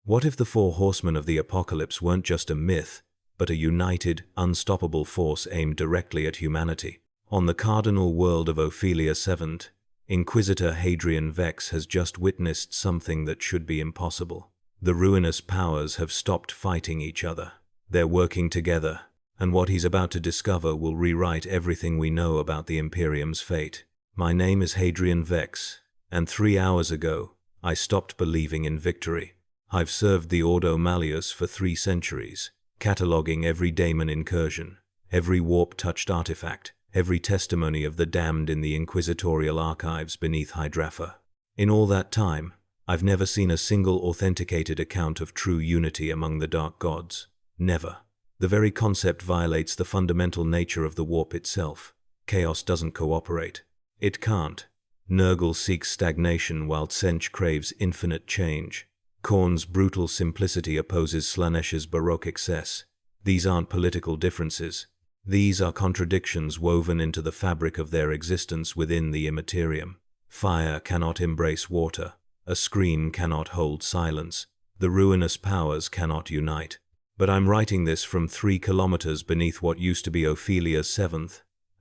What if the four horsemen of the apocalypse weren't just a myth, but a united, unstoppable force aimed directly at humanity? On the cardinal world of Ophelia VII, Inquisitor Hadrian Vex has just witnessed something that should be impossible. The Ruinous Powers have stopped fighting each other. They're working together, and what he's about to discover will rewrite everything we know about the Imperium's fate. My name is Hadrian Vex, and 3 hours ago, I stopped believing in victory. I've served the Ordo Malleus for 3 centuries, cataloging every daemon incursion, every warp-touched artifact, every testimony of the damned in the inquisitorial archives beneath Hydrafa. In all that time, I've never seen a single authenticated account of true unity among the dark gods. Never. The very concept violates the fundamental nature of the warp itself. Chaos doesn't cooperate. It can't. Nurgle seeks stagnation while Tzeentch craves infinite change. Khorne's brutal simplicity opposes Slaanesh's baroque excess. These aren't political differences. These are contradictions woven into the fabric of their existence within the Imperium. Fire cannot embrace water. A scream cannot hold silence. The Ruinous Powers cannot unite. But I'm writing this from 3 kilometers beneath what used to be Ophelia VII,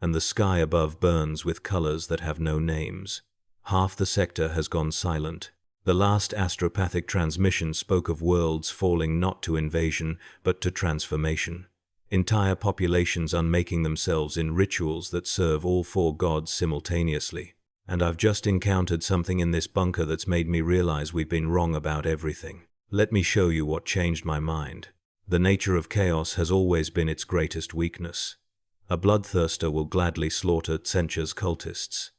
and the sky above burns with colors that have no names. Half the sector has gone silent. The last astropathic transmission spoke of worlds falling not to invasion, but to transformation. Entire populations unmaking themselves in rituals that serve all 4 gods simultaneously. And I've just encountered something in this bunker that's made me realize we've been wrong about everything. Let me show you what changed my mind. The nature of chaos has always been its greatest weakness. A bloodthirster will gladly slaughter Tzeentch's cultists.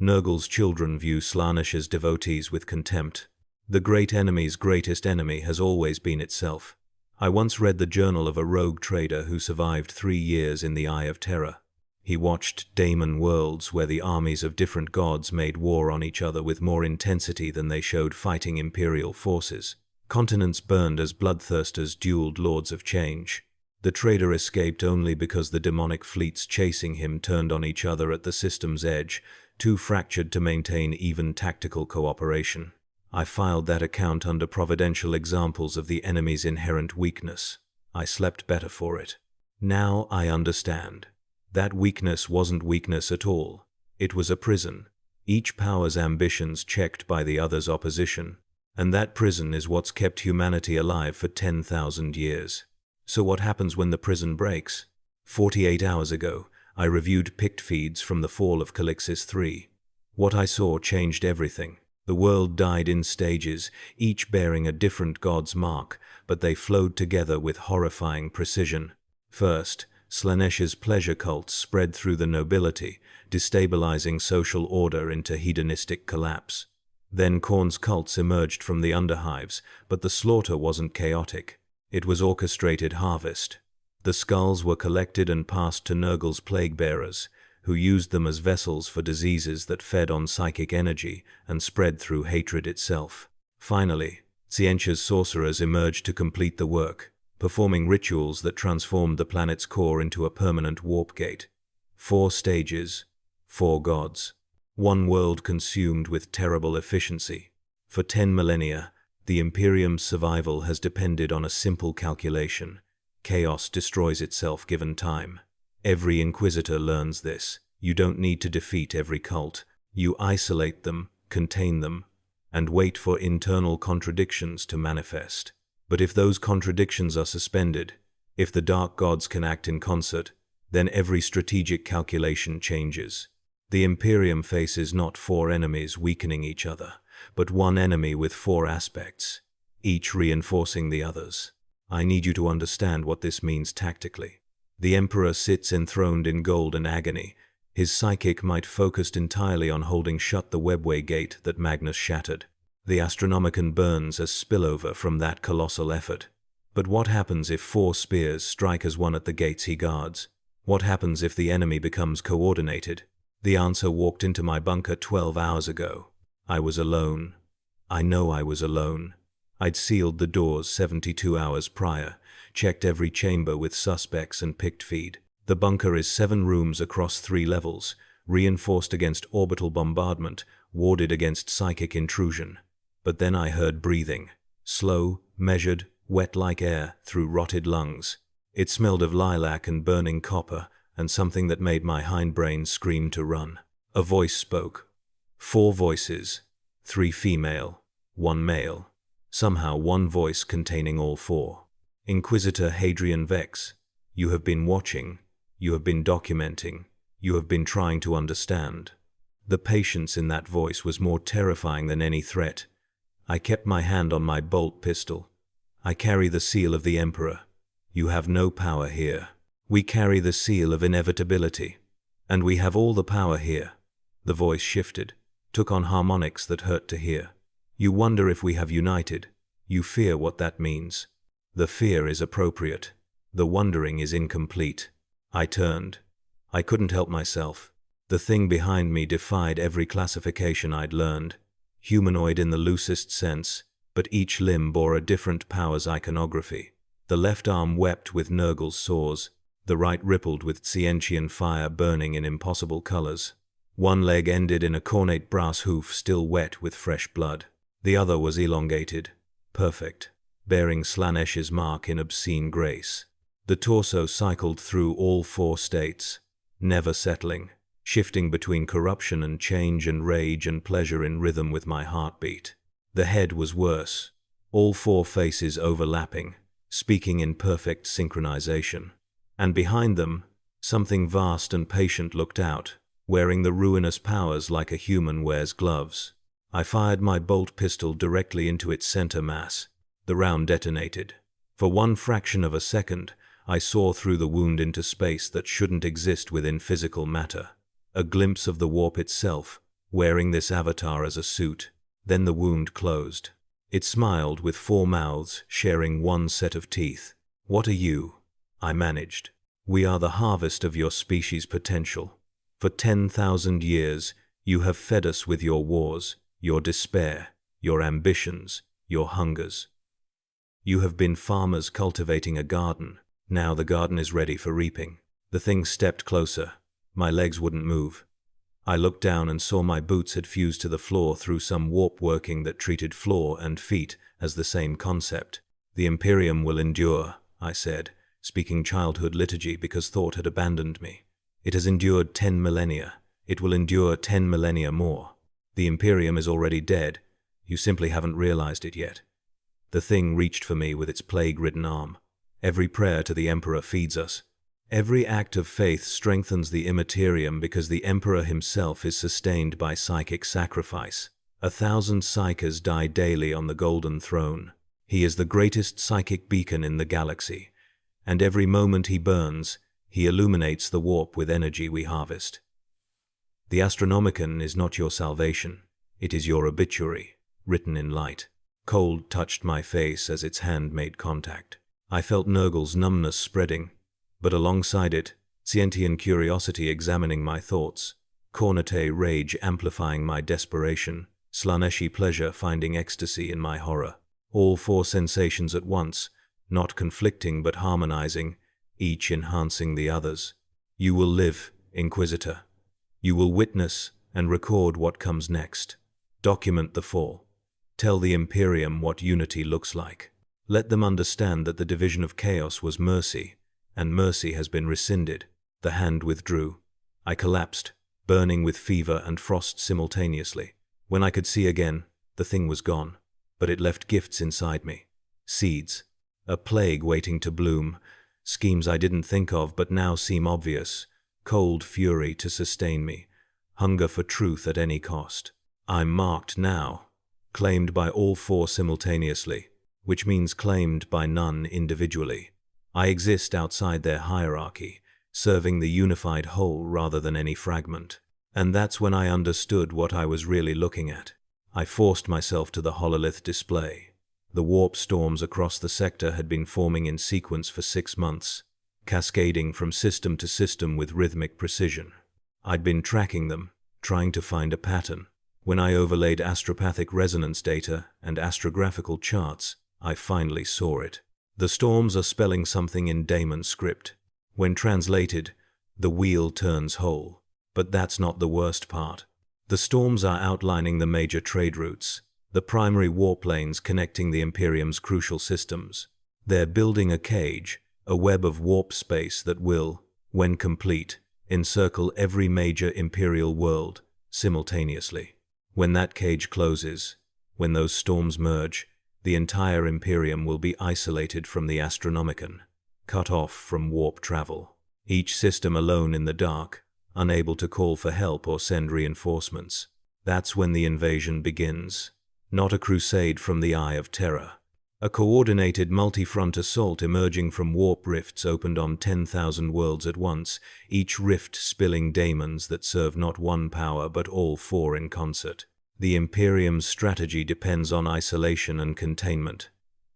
Nurgle's children view Slaanesh's devotees with contempt. The great enemy's greatest enemy has always been itself. I once read the journal of a rogue trader who survived 3 years in the Eye of Terror. He watched daemon worlds where the armies of different gods made war on each other with more intensity than they showed fighting Imperial forces. Continents burned as bloodthirsters dueled lords of change. The trader escaped only because the demonic fleets chasing him turned on each other at the system's edge, too fractured to maintain even tactical cooperation. I filed that account under providential examples of the enemy's inherent weakness. I slept better for it. Now I understand. That weakness wasn't weakness at all. It was a prison, each power's ambitions checked by the other's opposition. And that prison is what's kept humanity alive for 10,000 years. So what happens when the prison breaks? 48 hours ago, I reviewed pict feeds from the Fall of Calixis III. What I saw changed everything. The world died in stages, each bearing a different god's mark, but they flowed together with horrifying precision. First, Slaanesh's pleasure cults spread through the nobility, destabilizing social order into hedonistic collapse. Then Khorne's cults emerged from the underhives, but the slaughter wasn't chaotic. It was orchestrated harvest. The skulls were collected and passed to Nurgle's plague-bearers, who used them as vessels for diseases that fed on psychic energy and spread through hatred itself. Finally, Tzeentch's sorcerers emerged to complete the work, performing rituals that transformed the planet's core into a permanent warp gate. 4 stages, 4 gods. 1 world consumed with terrible efficiency. For 10 millennia, the Imperium's survival has depended on a simple calculation. Chaos destroys itself given time. Every Inquisitor learns this. You don't need to defeat every cult. You isolate them, contain them, and wait for internal contradictions to manifest. But if those contradictions are suspended, if the dark gods can act in concert, then every strategic calculation changes. The Imperium faces not 4 enemies weakening each other, but 1 enemy with 4 aspects, each reinforcing the others. I need you to understand what this means tactically. The Emperor sits enthroned in golden agony, his psychic might focused entirely on holding shut the webway gate that Magnus shattered. The Astronomicon burns as spillover from that colossal effort. But what happens if 4 spears strike as one at the gates he guards? What happens if the enemy becomes coordinated? The answer walked into my bunker 12 hours ago. I was alone. I know I was alone. I'd sealed the doors 72 hours prior, checked every chamber with suspects and pict feed. The bunker is 7 rooms across 3 levels, reinforced against orbital bombardment, warded against psychic intrusion. But then I heard breathing. slow, measured, wet like air through rotted lungs. It smelled of lilac and burning copper, and something that made my hindbrain scream to run. A voice spoke. 4 voices, 3 female, 1 male. Somehow one voice containing all 4. Inquisitor Hadrian Vex, you have been watching, you have been documenting, you have been trying to understand. The patience in that voice was more terrifying than any threat. I kept my hand on my bolt pistol. I carry the seal of the Emperor. You have no power here. We carry the seal of inevitability. And we have all the power here. The voice shifted, took on harmonics that hurt to hear. You wonder if we have united. You fear what that means. The fear is appropriate. The wondering is incomplete. I turned. I couldn't help myself. The thing behind me defied every classification I'd learned. Humanoid in the loosest sense, but each limb bore a different power's iconography. The left arm wept with Nurgle's sores. The right rippled with Tzeentchian fire burning in impossible colors. One leg ended in a cornate brass hoof still wet with fresh blood. The other was elongated, perfect, bearing Slaanesh's mark in obscene grace. The torso cycled through all 4 states, never settling, shifting between corruption and change and rage and pleasure in rhythm with my heartbeat. The head was worse, all 4 faces overlapping, speaking in perfect synchronization. And behind them, something vast and patient looked out, wearing the ruinous powers like a human wears gloves. I fired my bolt pistol directly into its center mass. The round detonated. For one fraction of a second, I saw through the wound into space that shouldn't exist within physical matter. A glimpse of the warp itself, wearing this avatar as a suit. Then the wound closed. It smiled with 4 mouths, sharing one set of teeth. What are you? I managed. We are the harvest of your species' potential. For 10,000 years, you have fed us with your wars, your despair, your ambitions, your hungers. You have been farmers cultivating a garden. Now the garden is ready for reaping. The thing stepped closer. My legs wouldn't move. I looked down and saw my boots had fused to the floor through some warp working that treated floor and feet as the same concept. The Imperium will endure, I said, speaking childhood liturgy because thought had abandoned me. It has endured 10 millennia. It will endure 10 millennia more. The Imperium is already dead. You simply haven't realized it yet. The thing reached for me with its plague-ridden arm. Every prayer to the Emperor feeds us. Every act of faith strengthens the Imperium because the Emperor himself is sustained by psychic sacrifice. 1,000 psychers die daily on the Golden Throne. He is the greatest psychic beacon in the galaxy, and every moment he burns, he illuminates the warp with energy we harvest. The Astronomicon is not your salvation. It is your obituary, written in light. Cold touched my face as its hand made contact. I felt Nurgle's numbness spreading, but alongside it, Tzeentchian curiosity examining my thoughts, Khorne rage amplifying my desperation, Slaaneshi pleasure finding ecstasy in my horror. All 4 sensations at once, not conflicting but harmonizing, each enhancing the others. You will live, Inquisitor. You will witness and record what comes next. Document the fall. Tell the Imperium what unity looks like. Let them understand that the division of chaos was mercy, and mercy has been rescinded. The hand withdrew. I collapsed, burning with fever and frost simultaneously. When I could see again, the thing was gone, but it left gifts inside me. Seeds. A plague waiting to bloom. Schemes I didn't think of but now seem obvious. Cold fury to sustain me. Hunger for truth at any cost. I'm marked now. Claimed by all 4 simultaneously, which means claimed by none individually. I exist outside their hierarchy, serving the unified whole rather than any fragment. And that's when I understood what I was really looking at. I forced myself to the hololith display. The warp storms across the sector had been forming in sequence for 6 months, cascading from system to system with rhythmic precision. I'd been tracking them, trying to find a pattern. When I overlaid astropathic resonance data and astrographical charts, I finally saw it. The storms are spelling something in Daemon script. When translated, the wheel turns whole. But that's not the worst part. The storms are outlining the major trade routes. the primary warp lanes connecting the Imperium's crucial systems. They're building a cage, a web of warp space that will, when complete, encircle every major Imperial world simultaneously. When that cage closes, when those storms merge, the entire Imperium will be isolated from the Astronomicon, cut off from warp travel. Each system alone in the dark, unable to call for help or send reinforcements. That's when the invasion begins. Not a crusade from the Eye of Terror. A coordinated multi-front assault emerging from warp rifts opened on 10,000 worlds at once, each rift spilling daemons that serve not one power but all four in concert. The Imperium's strategy depends on isolation and containment.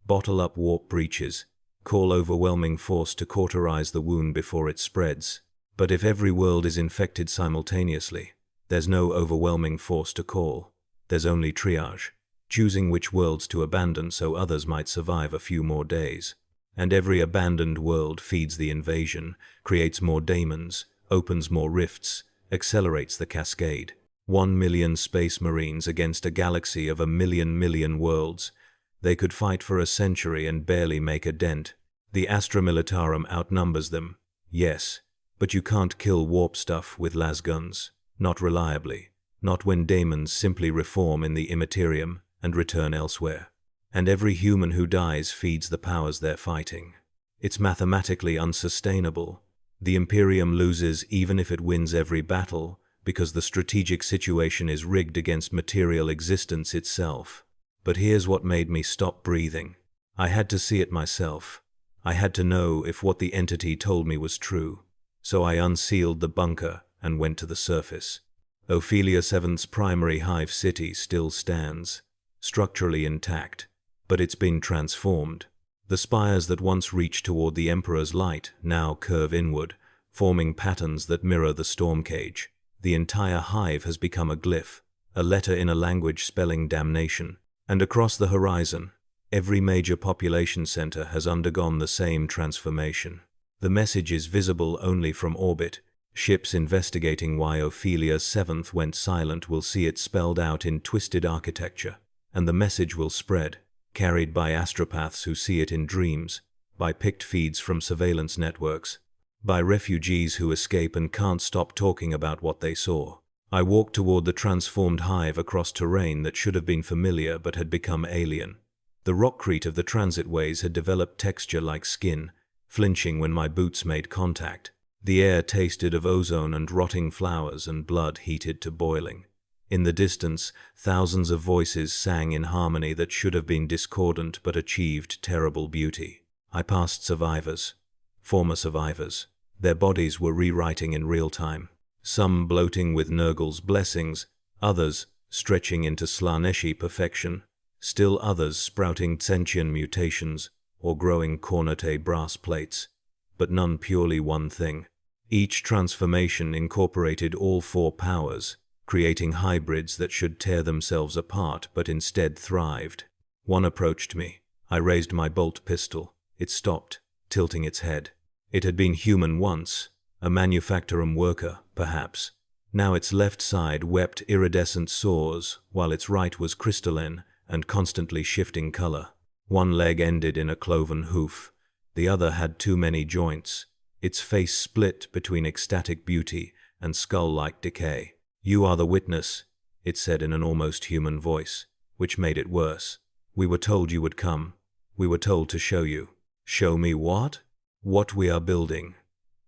Bottle up warp breaches. Call overwhelming force to cauterize the wound before it spreads. But if every world is infected simultaneously, there's no overwhelming force to call. There's only triage, choosing which worlds to abandon so others might survive a few more days. And every abandoned world feeds the invasion, creates more daemons, opens more rifts, accelerates the cascade. 1 million space marines against a galaxy of a million worlds. They could fight for a century and barely make a dent. The Astra Militarum outnumbers them, yes, but you can't kill warp stuff with lasguns. Not reliably. Not when daemons simply reform in the Imperium and return elsewhere. And every human who dies feeds the powers they're fighting. It's mathematically unsustainable. The Imperium loses even if it wins every battle, because the strategic situation is rigged against material existence itself. But here's what made me stop breathing. I had to see it myself. I had to know if what the entity told me was true. So I unsealed the bunker and went to the surface. Ophelia VII's primary hive city still stands, structurally intact, but it's been transformed. The spires that once reached toward the Emperor's light now curve inward, forming patterns that mirror the storm cage. The entire hive has become a glyph, a letter in a language spelling damnation. And across the horizon, every major population center has undergone the same transformation. The message is visible only from orbit. Ships investigating why Ophelia VII went silent will see it spelled out in twisted architecture, and the message will spread, carried by astropaths who see it in dreams, by picked feeds from surveillance networks, by refugees who escape and can't stop talking about what they saw. I walked toward the transformed hive across terrain that should have been familiar but had become alien. The rockcrete of the transitways had developed texture like skin, flinching when my boots made contact. The air tasted of ozone and rotting flowers and blood heated to boiling. In the distance, thousands of voices sang in harmony that should have been discordant but achieved terrible beauty. I passed survivors, former survivors. Their bodies were rewriting in real time. Some bloating with Nurgle's blessings, others stretching into Slaaneshi perfection, still others sprouting Tzeentchian mutations or growing Khorne brass plates, but none purely one thing. Each transformation incorporated all four powers, creating hybrids that should tear themselves apart but instead thrived. One approached me. I raised my bolt pistol. It stopped, tilting its head. It had been human once, a manufactorum worker, perhaps. Now its left side wept iridescent sores, while its right was crystalline and constantly shifting color. One leg ended in a cloven hoof. The other had too many joints. Its face split between ecstatic beauty and skull-like decay. "You are the witness," it said in an almost human voice, which made it worse. "We were told you would come. We were told to show you." "Show me what?" "What we are building.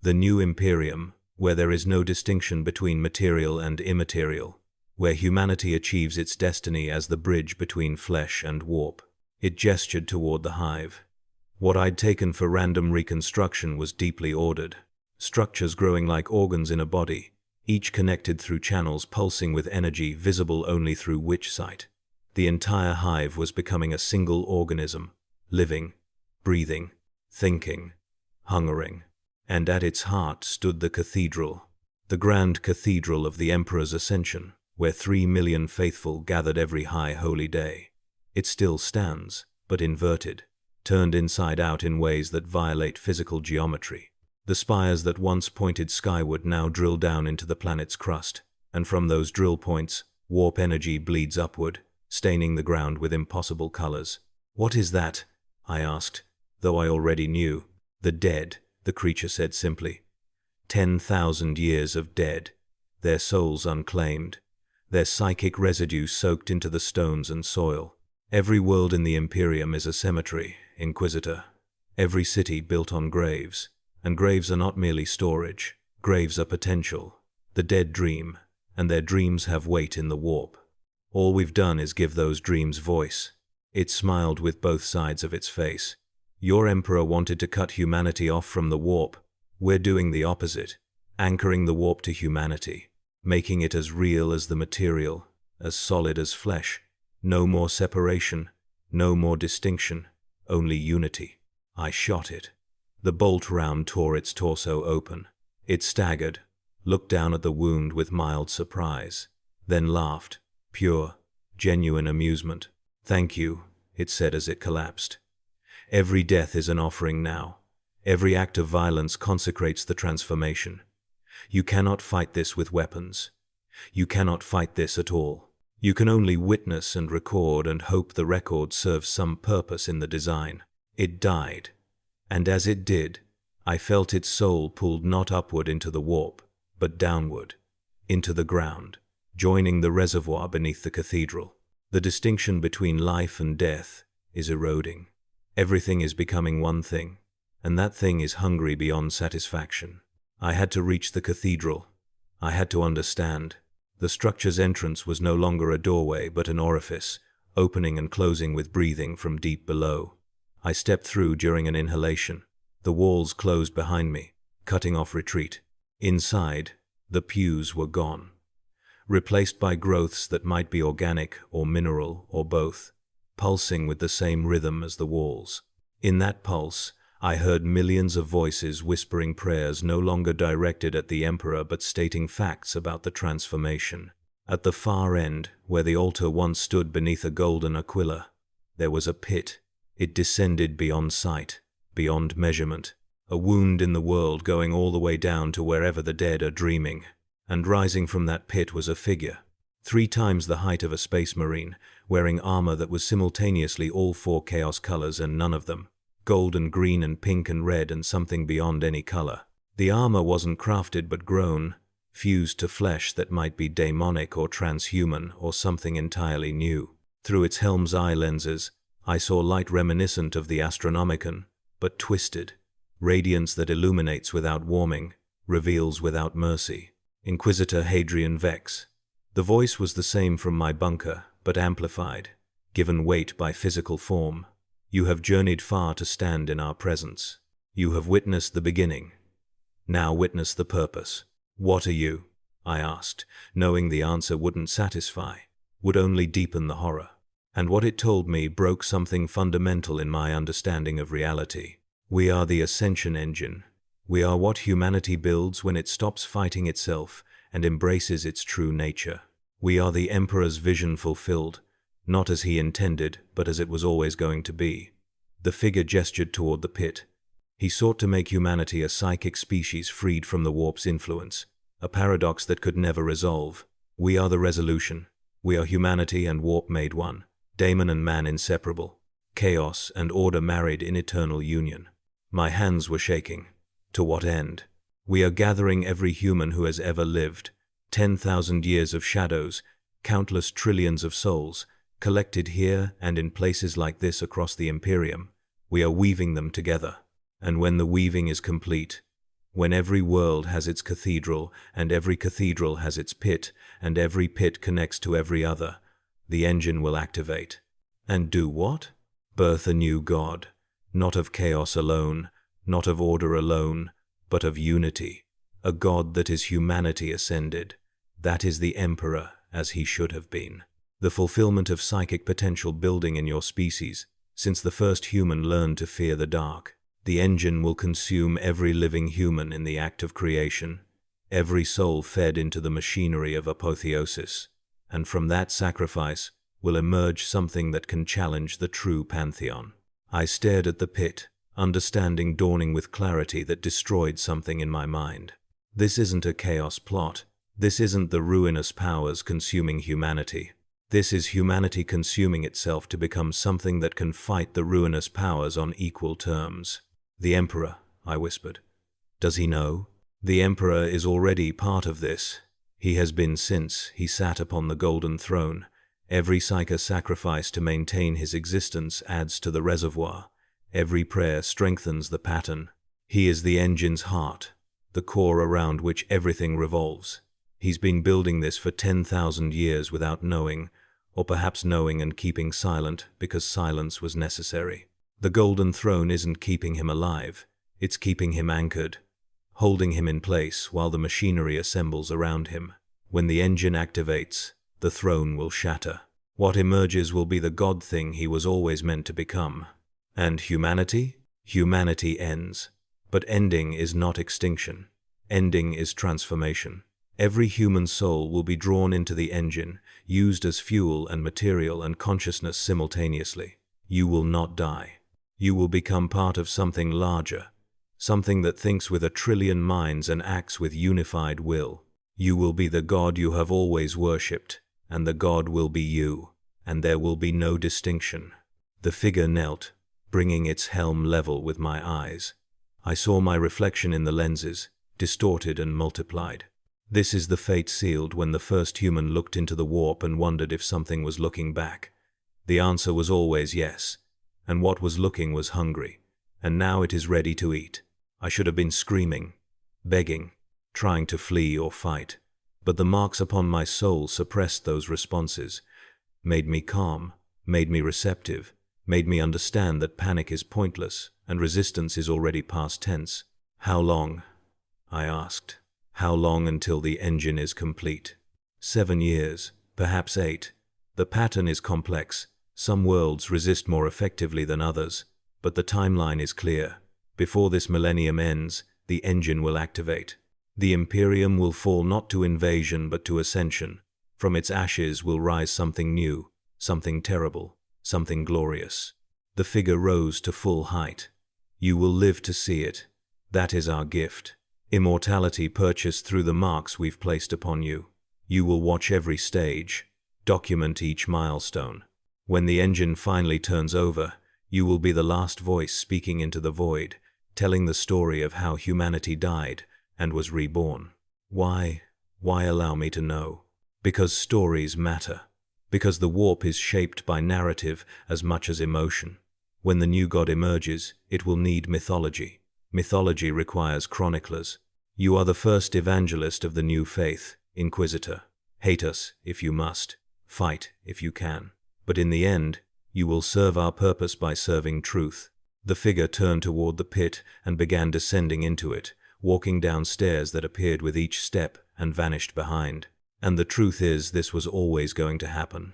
The new Imperium, where there is no distinction between material and immaterial, where humanity achieves its destiny as the bridge between flesh and warp." It gestured toward the hive. What I'd taken for random reconstruction was deeply ordered. Structures growing like organs in a body, each connected through channels pulsing with energy visible only through witch sight. The entire hive was becoming a single organism, living, breathing, thinking, hungering. And at its heart stood the cathedral, the grand cathedral of the Emperor's Ascension, where 3 million faithful gathered every high holy day. It still stands, but inverted, turned inside out in ways that violate physical geometry. The spires that once pointed skyward now drill down into the planet's crust, and from those drill points, warp energy bleeds upward, staining the ground with impossible colors. "What is that?" I asked, though I already knew. "The dead," the creature said simply. 10,000 years of dead, their souls unclaimed, their psychic residue soaked into the stones and soil. "Every world in the Imperium is a cemetery, Inquisitor. Every city built on graves. And graves are not merely storage. Graves are potential. The dead dream, and their dreams have weight in the warp. All we've done is give those dreams voice." It smiled with both sides of its face. "Your Emperor wanted to cut humanity off from the warp. We're doing the opposite, anchoring the warp to humanity, making it as real as the material, as solid as flesh. No more separation, no more distinction, only unity." I shot it. The bolt round tore its torso open. It staggered, looked down at the wound with mild surprise, then laughed, pure, genuine amusement. "Thank you," it said as it collapsed. "Every death is an offering now. Every act of violence consecrates the transformation. You cannot fight this with weapons. You cannot fight this at all. You can only witness and record and hope the record serves some purpose in the design." It died, and as it did, I felt its soul pulled not upward into the warp, but downward, into the ground, joining the reservoir beneath the cathedral. The distinction between life and death is eroding. Everything is becoming one thing, and that thing is hungry beyond satisfaction. I had to reach the cathedral. I had to understand. The structure's entrance was no longer a doorway, but an orifice, opening and closing with breathing from deep below. I stepped through during an inhalation. The walls closed behind me, cutting off retreat. Inside, the pews were gone, replaced by growths that might be organic or mineral or both, pulsing with the same rhythm as the walls. In that pulse, I heard millions of voices whispering prayers no longer directed at the Emperor but stating facts about the transformation. At the far end, where the altar once stood beneath a golden aquila, there was a pit. It descended beyond sight, beyond measurement, a wound in the world going all the way down to wherever the dead are dreaming. And rising from that pit was a figure, 3 times the height of a space marine, wearing armor that was simultaneously all 4 chaos colors and none of them. Gold and green and pink and red and something beyond any color. The armor wasn't crafted but grown, fused to flesh that might be daemonic or transhuman or something entirely new. Through its helm's eye lenses, I saw light reminiscent of the Astronomicon, but twisted. Radiance that illuminates without warming, reveals without mercy. Inquisitor Hadrian Vex. The voice was the same from my bunker, but amplified, given weight by physical form. "You have journeyed far to stand in our presence. You have witnessed the beginning. Now witness the purpose." "What are you?" I asked, knowing the answer wouldn't satisfy, would only deepen the horror. And what it told me broke something fundamental in my understanding of reality. We are the Ascension Engine. We are what humanity builds when it stops fighting itself and embraces its true nature. We are the Emperor's vision fulfilled, not as he intended, but as it was always going to be. The figure gestured toward the pit. He sought to make humanity a psychic species freed from the warp's influence, a paradox that could never resolve. We are the resolution. We are humanity and warp made one. Daemon and man inseparable, chaos and order married in eternal union. My hands were shaking. To what end? We are gathering every human who has ever lived. 10,000 years of shadows, countless trillions of souls, collected here and in places like this across the Imperium. We are weaving them together. And when the weaving is complete, when every world has its cathedral, and every cathedral has its pit, and every pit connects to every other, the engine will activate. And do what? Birth a new god, not of chaos alone, not of order alone, but of unity. A god that is humanity ascended. That is the Emperor as he should have been. The fulfillment of psychic potential building in your species, since the first human learned to fear the dark. The engine will consume every living human in the act of creation, every soul fed into the machinery of apotheosis. And from that sacrifice will emerge something that can challenge the true pantheon. I stared at the pit, understanding dawning with clarity that destroyed something in my mind. This isn't a chaos plot. This isn't the ruinous powers consuming humanity. This is humanity consuming itself to become something that can fight the ruinous powers on equal terms. The Emperor, I whispered. Does he know? The Emperor is already part of this. He has been since he sat upon the golden throne. Every psyche sacrifice to maintain his existence adds to the reservoir. Every prayer strengthens the pattern. He is the engine's heart, the core around which everything revolves. He's been building this for 10,000 years without knowing, or perhaps knowing and keeping silent because silence was necessary. The golden throne isn't keeping him alive, it's keeping him anchored, holding him in place while the machinery assembles around him. When the engine activates, the throne will shatter. What emerges will be the god thing he was always meant to become. And humanity? Humanity ends. But ending is not extinction. Ending is transformation. Every human soul will be drawn into the engine, used as fuel and material and consciousness simultaneously. You will not die. You will become part of something larger, something that thinks with 1,000,000,000,000 minds and acts with unified will. You will be the god you have always worshipped, and the god will be you, and there will be no distinction. The figure knelt, bringing its helm level with my eyes. I saw my reflection in the lenses, distorted and multiplied. This is the fate sealed when the first human looked into the warp and wondered if something was looking back. The answer was always yes, and what was looking was hungry, and now it is ready to eat. I should have been screaming, begging, trying to flee or fight, but the marks upon my soul suppressed those responses, made me calm, made me receptive, made me understand that panic is pointless and resistance is already past tense. How long? I asked. How long until the engine is complete? 7 years, perhaps 8. The pattern is complex. Some worlds resist more effectively than others, but the timeline is clear. Before this millennium ends, the engine will activate. The Imperium will fall not to invasion but to ascension. From its ashes will rise something new, something terrible, something glorious. The figure rose to full height. You will live to see it. That is our gift. Immortality purchased through the marks we've placed upon you. You will watch every stage, document each milestone. When the engine finally turns over, you will be the last voice speaking into the void, telling the story of how humanity died and was reborn. Why allow me to know? Because stories matter. Because the warp is shaped by narrative as much as emotion. When the new god emerges, it will need mythology. Mythology requires chroniclers. You are the first evangelist of the new faith, Inquisitor. Hate us if you must. Fight if you can. But in the end, you will serve our purpose by serving truth. The figure turned toward the pit and began descending into it, walking down stairs that appeared with each step and vanished behind. And the truth is, this was always going to happen.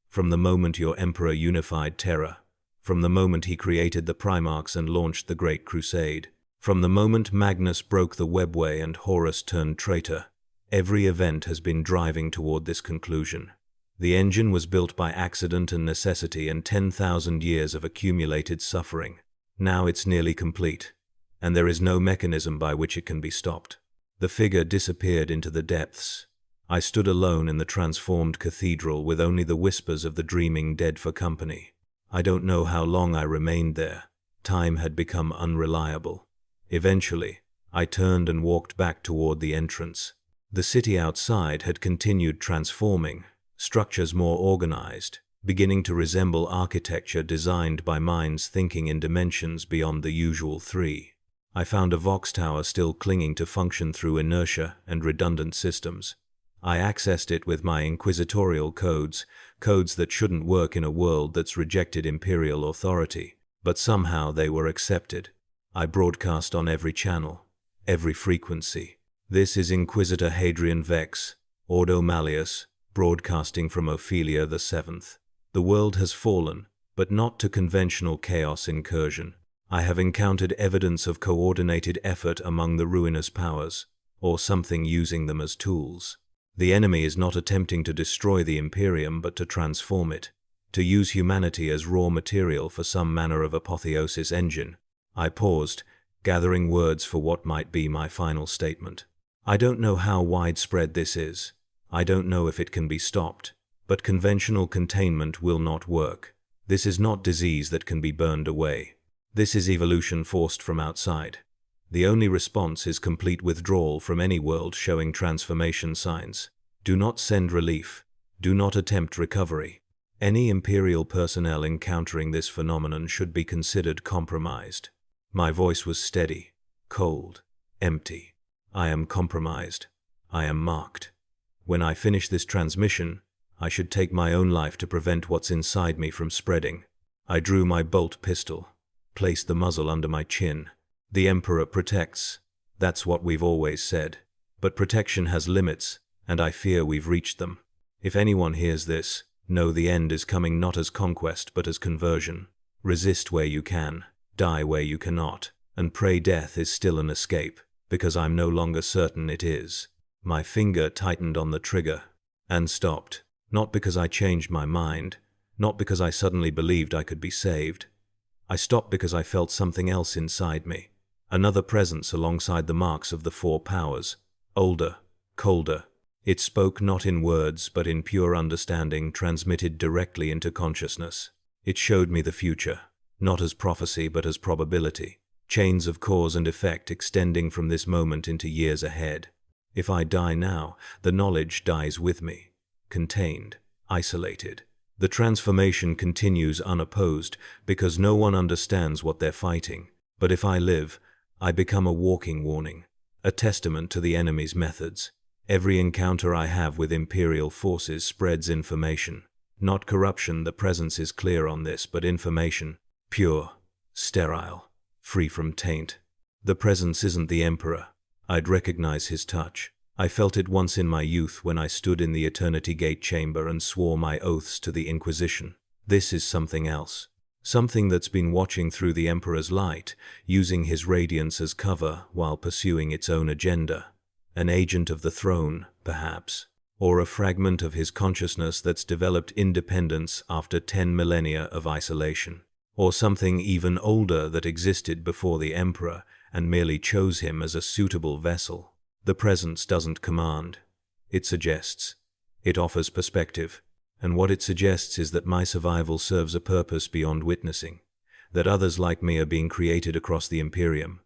From the moment your Emperor unified Terra, from the moment he created the Primarchs and launched the Great Crusade, from the moment Magnus broke the webway and Horus turned traitor, every event has been driving toward this conclusion. The engine was built by accident and necessity and 10,000 years of accumulated suffering. Now it's nearly complete, and there is no mechanism by which it can be stopped. The figure disappeared into the depths. I stood alone in the transformed cathedral with only the whispers of the dreaming dead for company. I don't know how long I remained there. Time had become unreliable. Eventually, I turned and walked back toward the entrance. The city outside had continued transforming, structures more organized, beginning to resemble architecture designed by minds thinking in dimensions beyond the usual 3. I found a Vox tower still clinging to function through inertia and redundant systems. I accessed it with my inquisitorial codes that shouldn't work in a world that's rejected imperial authority, but somehow they were accepted. I broadcast on every channel, every frequency. This is Inquisitor Hadrian Vex, Ordo Malleus, broadcasting from Ophelia VII. The world has fallen, but not to conventional chaos incursion. I have encountered evidence of coordinated effort among the Ruinous Powers, or something using them as tools. The enemy is not attempting to destroy the Imperium but to transform it, to use humanity as raw material for some manner of apotheosis engine. I paused, gathering words for what might be my final statement. I don't know how widespread this is. I don't know if it can be stopped. But conventional containment will not work. This is not disease that can be burned away. This is evolution forced from outside. The only response is complete withdrawal from any world showing transformation signs. Do not send relief. Do not attempt recovery. Any Imperial personnel encountering this phenomenon should be considered compromised. My voice was steady, cold, empty. I am compromised. I am marked. When I finish this transmission, I should take my own life to prevent what's inside me from spreading. I drew my bolt pistol, placed the muzzle under my chin. The Emperor protects. That's what we've always said. But protection has limits, and I fear we've reached them. If anyone hears this, know the end is coming not as conquest but as conversion. Resist where you can, die where you cannot, and pray death is still an escape, because I'm no longer certain it is. My finger tightened on the trigger, and stopped. Not because I changed my mind, not because I suddenly believed I could be saved. I stopped because I felt something else inside me. Another presence alongside the marks of the four powers. Older, colder. It spoke not in words, but in pure understanding transmitted directly into consciousness. It showed me the future, not as prophecy but as probability. Chains of cause and effect extending from this moment into years ahead. If I die now, the knowledge dies with me. Contained, isolated. The transformation continues unopposed because no one understands what they're fighting. But if I live, I become a walking warning, a testament to the enemy's methods. Every encounter I have with Imperial forces spreads information. Not corruption, the presence is clear on this, but information. Pure, sterile, free from taint. The presence isn't the Emperor. I'd recognize his touch. I felt it once in my youth when I stood in the Eternity Gate chamber and swore my oaths to the Inquisition. This is something else. Something that's been watching through the Emperor's light, using his radiance as cover while pursuing its own agenda. An agent of the throne, perhaps. Or a fragment of his consciousness that's developed independence after 10 millennia of isolation. Or something even older that existed before the Emperor and merely chose him as a suitable vessel. The presence doesn't command. It suggests. It offers perspective. And what it suggests is that my survival serves a purpose beyond witnessing. That others like me are being created across the Imperium.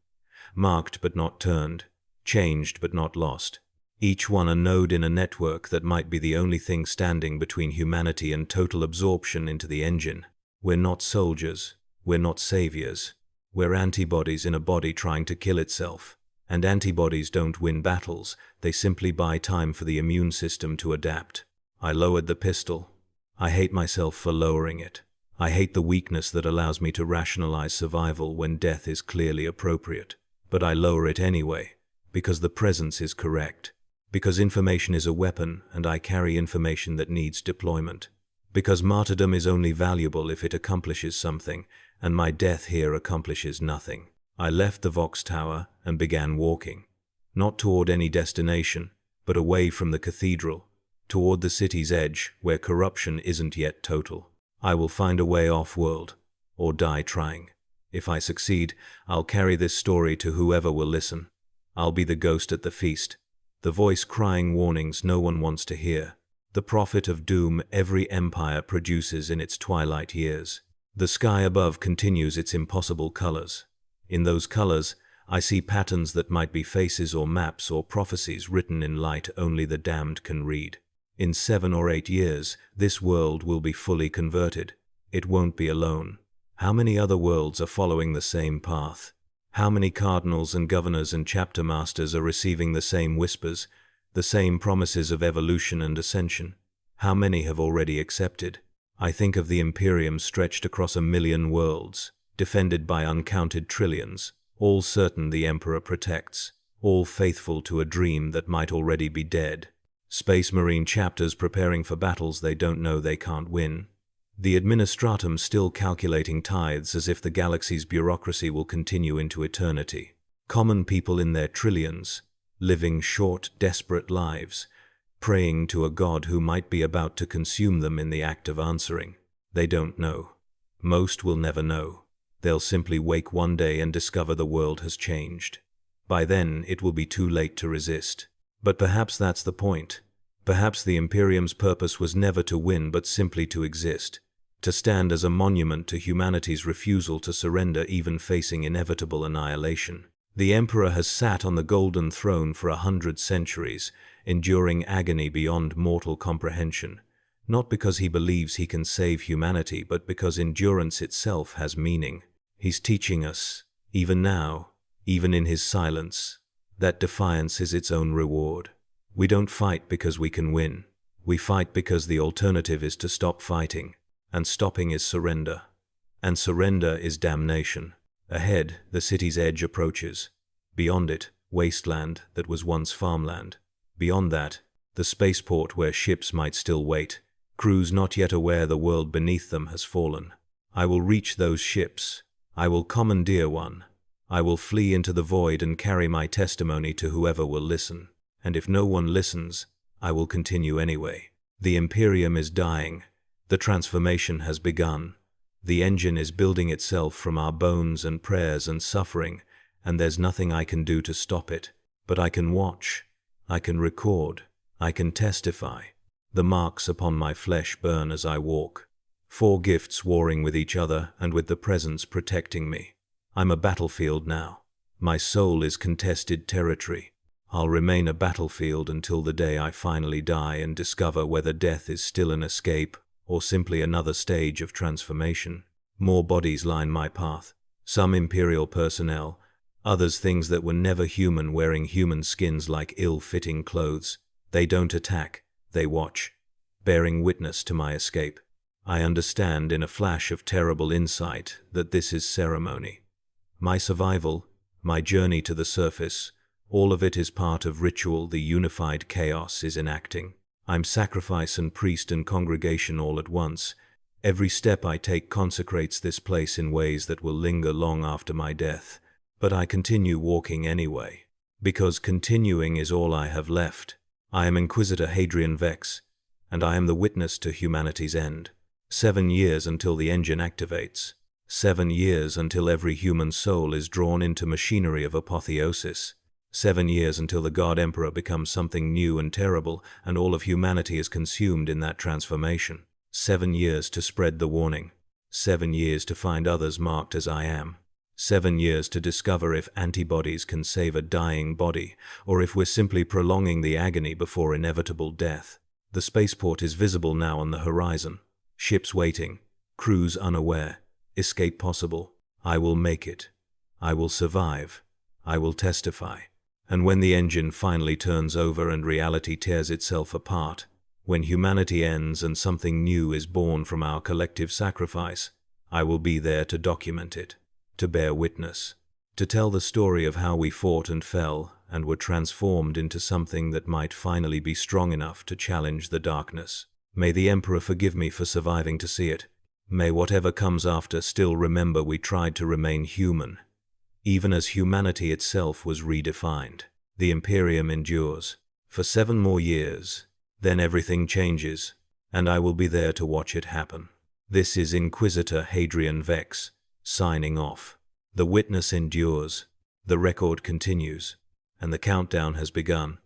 Marked but not turned. Changed but not lost. Each one a node in a network that might be the only thing standing between humanity and total absorption into the engine. We're not soldiers. We're not saviors. We're antibodies in a body trying to kill itself. And antibodies don't win battles, they simply buy time for the immune system to adapt. I lowered the pistol. I hate myself for lowering it. I hate the weakness that allows me to rationalize survival when death is clearly appropriate. But I lower it anyway, because the presence is correct. Because information is a weapon, and I carry information that needs deployment. Because martyrdom is only valuable if it accomplishes something, and my death here accomplishes nothing. I left the Vox Tower and began walking. Not toward any destination, but away from the cathedral, toward the city's edge where corruption isn't yet total. I will find a way off-world, or die trying. If I succeed, I'll carry this story to whoever will listen. I'll be the ghost at the feast, the voice crying warnings no one wants to hear, the prophet of doom every empire produces in its twilight years. The sky above continues its impossible colors. In those colors, I see patterns that might be faces or maps or prophecies written in light only the damned can read. In 7 or 8 years, this world will be fully converted. It won't be alone. How many other worlds are following the same path? How many cardinals and governors and chapter masters are receiving the same whispers, the same promises of evolution and ascension? How many have already accepted? I think of the Imperium stretched across 1 million worlds, defended by uncounted trillions, all certain the Emperor protects, all faithful to a dream that might already be dead. Space Marine chapters preparing for battles they don't know they can't win. The Administratum still calculating tithes as if the galaxy's bureaucracy will continue into eternity. Common people in their trillions, living short, desperate lives, praying to a god who might be about to consume them in the act of answering. They don't know. Most will never know. They'll simply wake one day and discover the world has changed. By then, it will be too late to resist. But perhaps that's the point. Perhaps the Imperium's purpose was never to win but simply to exist, to stand as a monument to humanity's refusal to surrender even facing inevitable annihilation. The Emperor has sat on the Golden Throne for 100 centuries, enduring agony beyond mortal comprehension, not because he believes he can save humanity, but because endurance itself has meaning. He's teaching us, even now, even in his silence, that defiance is its own reward. We don't fight because we can win. We fight because the alternative is to stop fighting, and stopping is surrender. And surrender is damnation. Ahead, the city's edge approaches. Beyond it, wasteland that was once farmland. Beyond that, the spaceport where ships might still wait, crews not yet aware the world beneath them has fallen. I will reach those ships. I will commandeer one. I will flee into the void and carry my testimony to whoever will listen. And if no one listens, I will continue anyway. The Imperium is dying. The transformation has begun. The engine is building itself from our bones and prayers and suffering, and there's nothing I can do to stop it. But I can watch. I can record. I can testify. The marks upon my flesh burn as I walk. 4 gifts warring with each other and with the presence protecting me. I'm a battlefield now. My soul is contested territory. I'll remain a battlefield until the day I finally die and discover whether death is still an escape or simply another stage of transformation. More bodies line my path. Some Imperial personnel, others things that were never human wearing human skins like ill-fitting clothes. They don't attack, they watch, bearing witness to my escape. I understand in a flash of terrible insight that this is ceremony. My survival, my journey to the surface, all of it is part of ritual the unified chaos is enacting. I'm sacrifice and priest and congregation all at once. Every step I take consecrates this place in ways that will linger long after my death. But I continue walking anyway, because continuing is all I have left. I am Inquisitor Hadrian Vex, and I am the witness to humanity's end. 7 years until the engine activates. 7 years until every human soul is drawn into machinery of apotheosis. 7 years until the God Emperor becomes something new and terrible, and all of humanity is consumed in that transformation. 7 years to spread the warning. 7 years to find others marked as I am. 7 years to discover if antibodies can save a dying body, or if we're simply prolonging the agony before inevitable death. The spaceport is visible now on the horizon. Ships waiting. Crews unaware. Escape possible. I will make it. I will survive. I will testify. And when the engine finally turns over and reality tears itself apart, when humanity ends and something new is born from our collective sacrifice, I will be there to document it, to bear witness, to tell the story of how we fought and fell and were transformed into something that might finally be strong enough to challenge the darkness. May the Emperor forgive me for surviving to see it. May whatever comes after still remember we tried to remain human, even as humanity itself was redefined. The Imperium endures for 7 more years, then everything changes, and I will be there to watch it happen. This is Inquisitor Hadrian Vex, signing off. The witness endures, the record continues, and the countdown has begun.